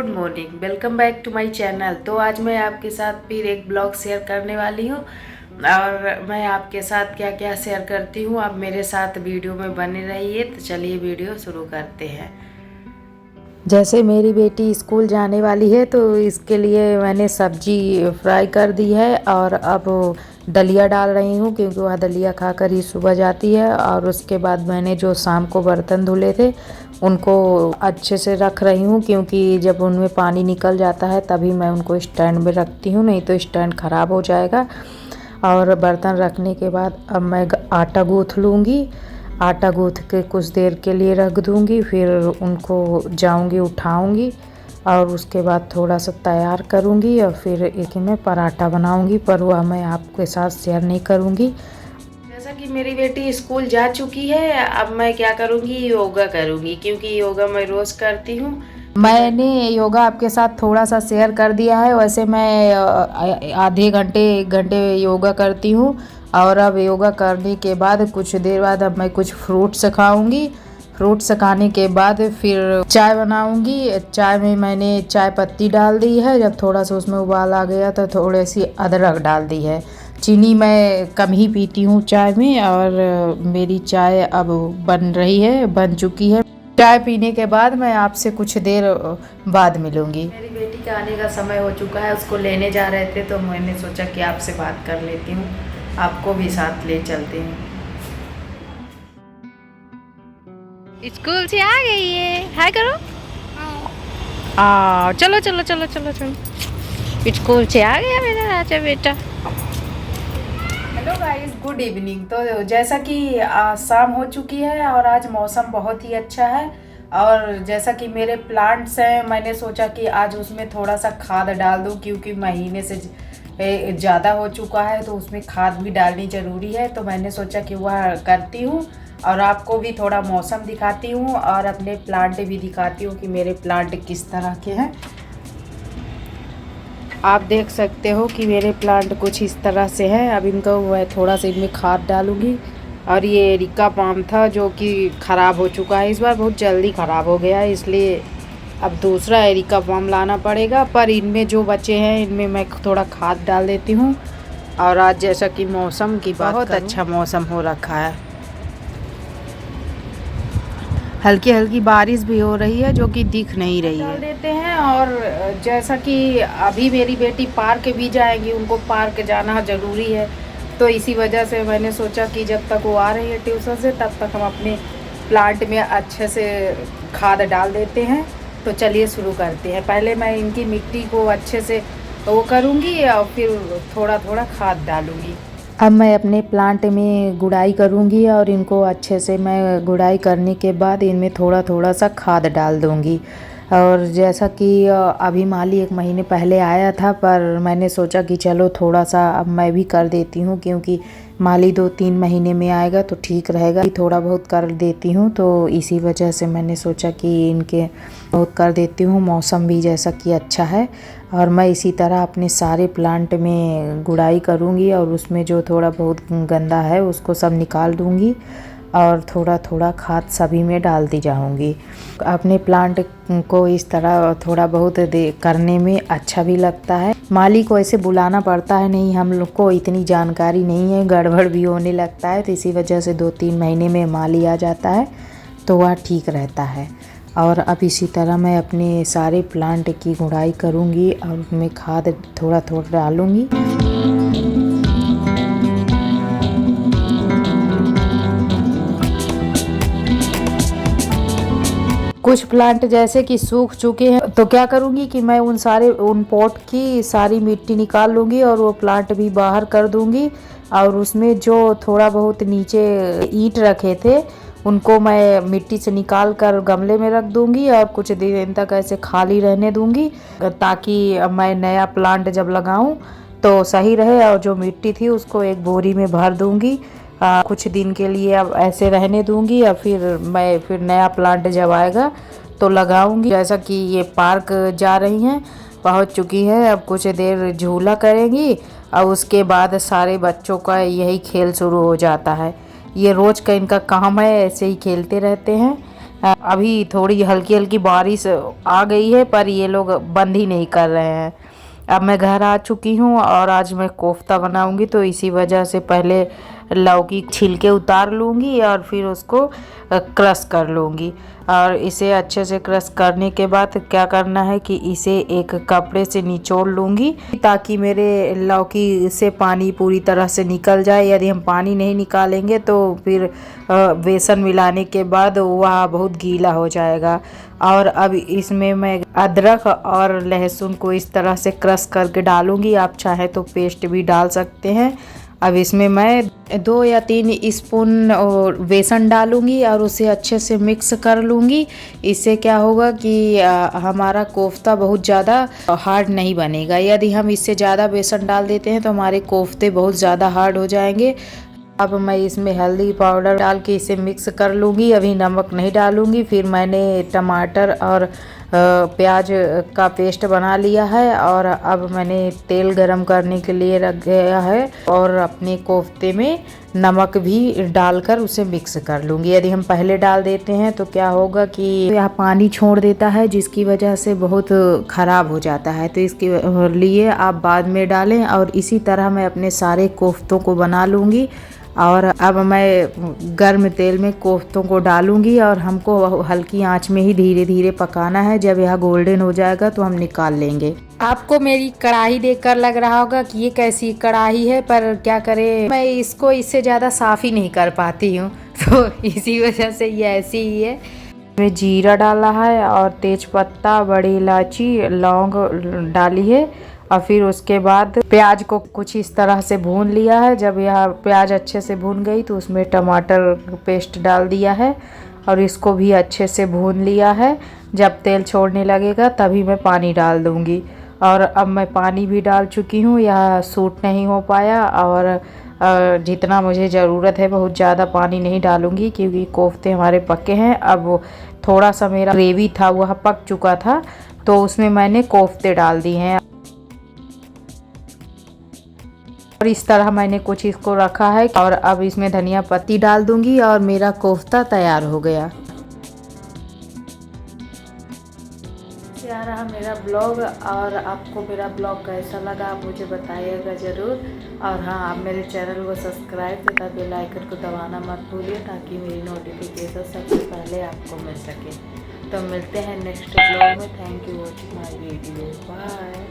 Morning, welcome back to my channel. तो आज मैं आपके साथ फिर एक ब्लॉग शेयर करने वाली हूँ और मैं आपके साथ क्या क्या शेयर करती हूँ, आप मेरे साथ वीडियो में बने रहिए। तो चलिए वीडियो शुरू करते हैं। जैसे मेरी बेटी स्कूल जाने वाली है तो इसके लिए मैंने सब्जी फ्राई कर दी है और अब दलिया डाल रही हूँ, क्योंकि वह दलिया खाकर ही सुबह जाती है। और उसके बाद मैंने जो शाम को बर्तन धुले थे उनको अच्छे से रख रही हूँ, क्योंकि जब उनमें पानी निकल जाता है तभी मैं उनको स्टैंड में रखती हूँ, नहीं तो स्टैंड ख़राब हो जाएगा। और बर्तन रखने के बाद अब मैं आटा गूँथ लूँगी। आटा गूँथ के कुछ देर के लिए रख दूँगी, फिर उनको जाऊँगी उठाऊँगी और उसके बाद थोड़ा सा तैयार करूँगी और फिर एक में पराठा बनाऊँगी, पर वह मैं आपके साथ शेयर नहीं करूँगी। जैसा कि मेरी बेटी स्कूल जा चुकी है, अब मैं क्या करूँगी, योगा करूँगी, क्योंकि योगा मैं रोज़ करती हूँ। मैंने योगा आपके साथ थोड़ा सा शेयर कर दिया है। वैसे मैं आधे घंटे 1 घंटे योगा करती हूँ और अब योगा करने के बाद कुछ देर बाद अब मैं कुछ फ्रूट्स खाऊंगी। फ्रूट्स खाने के बाद फिर चाय बनाऊंगी। चाय में मैंने चाय पत्ती डाल दी है, जब थोड़ा सा उसमें उबाल आ गया तो थोड़ी सी अदरक डाल दी है। चीनी मैं कम ही पीती हूँ चाय में। और मेरी चाय अब बन रही है, बन चुकी है। चाय पीने के बाद मैं आपसे कुछ देर बाद मिलूंगी। मेरी बेटी का आने का समय हो चुका है, उसको लेने जा रहे थे तो मैंने सोचा कि आपसे बात कर लेती हूँ, आपको भी साथ ले चलती हूँ। स्कूल से आ गई है, हाय करो। चलो चलो चलो चलो चलो, स्कूल से आ गया मेरा राजा बेटा। Hello guys, good evening. तो जैसा कि शाम हो चुकी है और आज मौसम बहुत ही अच्छा है। और जैसा कि मेरे प्लांट्स हैं, मैंने सोचा कि आज उसमें थोड़ा सा खाद डाल दूं, क्योंकि महीने से ज़्यादा हो चुका है तो उसमें खाद भी डालनी ज़रूरी है। तो मैंने सोचा कि वह करती हूँ और आपको भी थोड़ा मौसम दिखाती हूँ और अपने प्लांट भी दिखाती हूँ कि मेरे प्लांट किस तरह के हैं। आप देख सकते हो कि मेरे प्लांट कुछ इस तरह से हैं। अब इनको मैं थोड़ा सा इनमें खाद डालूंगी। और ये एरिका पाम था जो कि ख़राब हो चुका है, इस बार बहुत जल्दी ख़राब हो गया है, इसलिए अब दूसरा एरिका पाम लाना पड़ेगा। पर इनमें जो बचे हैं इनमें मैं थोड़ा खाद डाल देती हूँ। और आज जैसा कि मौसम की बात बहुत अच्छा मौसम हो रखा है, हल्की हल्की बारिश भी हो रही है जो कि दिख नहीं रही है। डाल देते हैं। और जैसा कि अभी मेरी बेटी पार्क भी जाएंगी, उनको पार्क जाना ज़रूरी है, तो इसी वजह से मैंने सोचा कि जब तक वो आ रही है ट्यूशन से तब तक हम अपने प्लांट में अच्छे से खाद डाल देते हैं। तो चलिए शुरू करते हैं। पहले मैं इनकी मिट्टी को अच्छे से वो करूँगी और फिर थोड़ा थोड़ा खाद डालूँगी। अब मैं अपने प्लांट में गुड़ाई करूँगी और इनको अच्छे से मैं गुड़ाई करने के बाद इनमें थोड़ा थोड़ा सा खाद डाल दूँगी। और जैसा कि अभी माली 1 महीने पहले आया था, पर मैंने सोचा कि चलो थोड़ा सा अब मैं भी कर देती हूँ, क्योंकि माली 2-3 महीने में आएगा तो ठीक रहेगा। थोड़ा बहुत कर देती हूँ, तो इसी वजह से मैंने सोचा कि इनके बहुत कर देती हूँ। मौसम भी जैसा कि अच्छा है और मैं इसी तरह अपने सारे प्लांट में गुड़ाई करूँगी और उसमें जो थोड़ा बहुत गंदा है उसको सब निकाल दूँगी और थोड़ा थोड़ा खाद सभी में डालती जाऊंगी। अपने प्लांट को इस तरह थोड़ा बहुत करने में अच्छा भी लगता है। माली को ऐसे बुलाना पड़ता है, नहीं हम लोग को इतनी जानकारी नहीं है, गड़बड़ भी होने लगता है, तो इसी वजह से 2-3 महीने में माली आ जाता है तो वह ठीक रहता है। और अब इसी तरह मैं अपने सारे प्लांट की गुड़ाई करूँगी और उसमें खाद थोड़ा थोड़ा डालूँगी। कुछ प्लांट जैसे कि सूख चुके हैं तो क्या करूँगी कि मैं उन पॉट की सारी मिट्टी निकाल लूँगी और वो प्लांट भी बाहर कर दूँगी। और उसमें जो थोड़ा बहुत नीचे ईंट रखे थे उनको मैं मिट्टी से निकाल कर गमले में रख दूँगी और कुछ दिन तक ऐसे खाली रहने दूँगी, ताकि मैं नया प्लांट जब लगाऊँ तो सही रहे। और जो मिट्टी थी उसको एक बोरी में भर दूँगी, कुछ दिन के लिए अब ऐसे रहने दूंगी और फिर नया प्लांट जब आएगा तो लगाऊंगी। जैसा कि ये पार्क जा रही हैं, पहुंच चुकी है, अब कुछ देर झूला करेंगी और उसके बाद सारे बच्चों का यही खेल शुरू हो जाता है। ये रोज़ का इनका काम है, ऐसे ही खेलते रहते हैं। अभी थोड़ी हल्की हल्की बारिश आ गई है पर ये लोग बंद ही नहीं कर रहे हैं। अब मैं घर आ चुकी हूँ और आज मैं कोफ्ता बनाऊंगी, तो इसी वजह से पहले लौकी छिलके उतार लूँगी और फिर उसको क्रश कर लूँगी। और इसे अच्छे से क्रश करने के बाद क्या करना है कि इसे एक कपड़े से निचोड़ लूँगी ताकि मेरे लौकी से पानी पूरी तरह से निकल जाए। यदि हम पानी नहीं निकालेंगे तो फिर बेसन मिलाने के बाद वह बहुत गीला हो जाएगा। और अब इसमें मैं अदरक और लहसुन को इस तरह से क्रश करके डालूँगी, आप चाहे तो पेस्ट भी डाल सकते हैं। अब इसमें मैं 2 या 3 स्पून बेसन डालूँगी और उसे अच्छे से मिक्स कर लूँगी। इससे क्या होगा कि हमारा कोफ्ता बहुत ज़्यादा हार्ड नहीं बनेगा। यदि हम इससे ज़्यादा बेसन डाल देते हैं तो हमारे कोफ्ते बहुत ज़्यादा हार्ड हो जाएंगे। अब मैं इसमें हल्दी पाउडर डाल के इसे मिक्स कर लूँगी, अभी नमक नहीं डालूँगी। फिर मैंने टमाटर और प्याज का पेस्ट बना लिया है और अब मैंने तेल गरम करने के लिए रख गया है और अपने कोफ्ते में नमक भी डालकर उसे मिक्स कर लूँगी। यदि हम पहले डाल देते हैं तो क्या होगा कि यह पानी छोड़ देता है, जिसकी वजह से बहुत ख़राब हो जाता है। तो इसके लिए आप बाद में डालें। और इसी तरह मैं अपने सारे कोफ्तों को बना लूँगी। और अब मैं गर्म तेल में कोफ्तों को डालूंगी और हमको हल्की आंच में ही धीरे धीरे पकाना है। जब यह गोल्डन हो जाएगा तो हम निकाल लेंगे। आपको मेरी कढ़ाई देखकर लग रहा होगा कि ये कैसी कढ़ाई है, पर क्या करें, मैं इसको इससे ज़्यादा साफ़ ही नहीं कर पाती हूँ, तो इसी वजह से ये ऐसी ही है। मैं जीरा डाला है और तेज पत्ता, बड़ी इलायची, लौंग डाली है। और फिर उसके बाद प्याज को कुछ इस तरह से भून लिया है। जब यह प्याज अच्छे से भून गई तो उसमें टमाटर पेस्ट डाल दिया है और इसको भी अच्छे से भून लिया है। जब तेल छोड़ने लगेगा तभी मैं पानी डाल दूँगी। और अब मैं पानी भी डाल चुकी हूँ, यह सूट नहीं हो पाया और जितना मुझे ज़रूरत है बहुत ज़्यादा पानी नहीं डालूँगी क्योंकि कोफ्ते हमारे पके हैं। अब थोड़ा सा मेरा ग्रेवी था वह पक चुका था, तो उसमें मैंने कोफ्ते डाल दिए हैं और इस तरह मैंने कुछ इसको रखा है। और अब इसमें धनिया पत्ती डाल दूंगी और मेरा कोफ्ता तैयार हो गया। आ रहा मेरा ब्लॉग, और आपको मेरा ब्लॉग कैसा लगा आप मुझे बताइएगा ज़रूर। और हाँ, आप मेरे चैनल को सब्सक्राइब तथा बेल आइकन को दबाना मत भूलिए ताकि मेरी नोटिफिकेशन सबसे पहले आपको मिल सके। तो मिलते हैं नेक्स्ट ब्लॉग में। Thank you watching my video. Bye.